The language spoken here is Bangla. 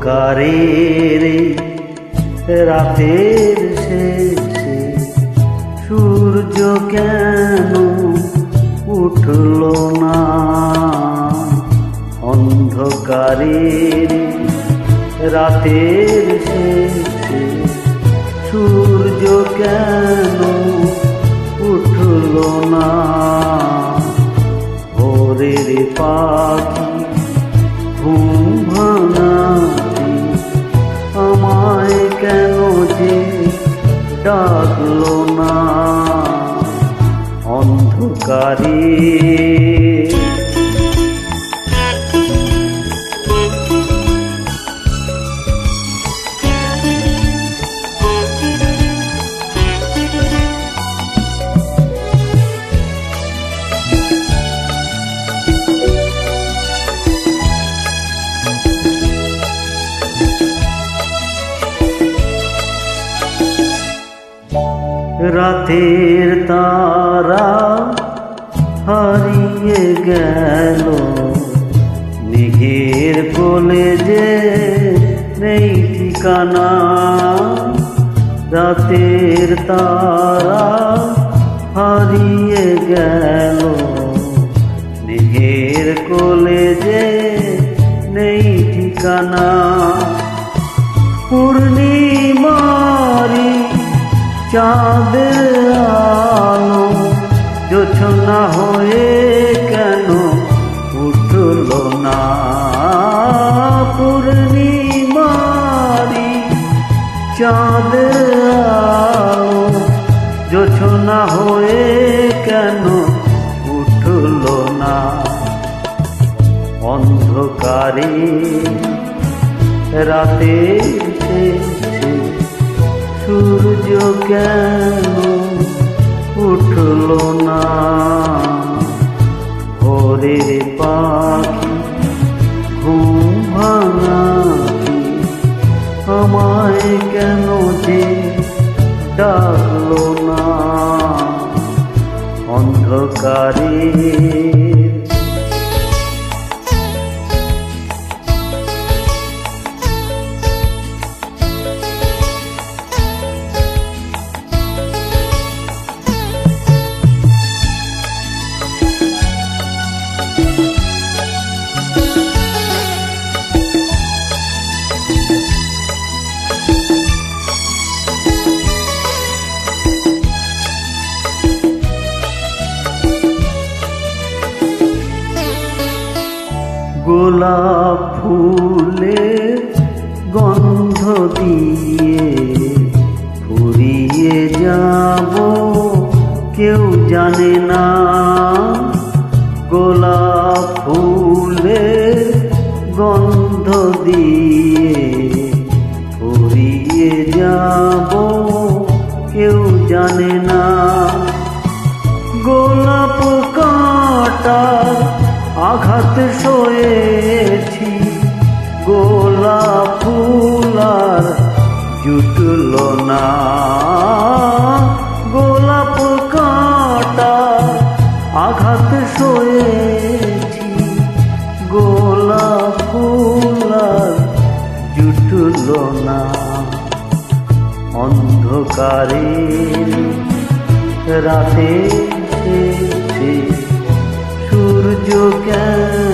অন্ধকারের রাতের শেষে সূর্য কেন উঠল না? অন্ধকারের রাতের শেষে সূর্য কেন উঠল না? ভোরের পাখি ঘুম ভাঙাতি আমায় কেন যে ডাকলো না? অন্ধকারে রাতের তারা হারিয়ে গেল, মেঘের কোলে যে নেই ঠিকানা। রাতের তারা হারিয়ে গেল, মেঘের কোলে যে নেই ঠিকানা। পূর্ণিমারি চাঁদের আলো জোছনা হয়ে কেন উঠল না? পূর্ণিমারি চাঁদের আলো জোছনা হয়ে কেন উঠল না? অন্ধকারে রাতের শেষে সূর্য কেন উঠল না? ভোরের পাখি ঘুম ভাঙাতি আমায় কেন যে ডাকলো না? অন্ধকারে গোলাপ ফুলের গন্ধ দিয়ে ফুরিয়ে যাব কেউ জানে না। গোলাপ ফুলের গন্ধ দিয়ে ফুরিয়ে যাব কেউ জানে না। গোলাপ কাঁটার আঘাত সয়েছি, গোলাপ ফুল আর জুটল না। গোলাপ কাঁটার আঘাত সয়েছি, গোলাপ ফুল আর জুটল না। অন্ধকারে রাতে সূর্য কেন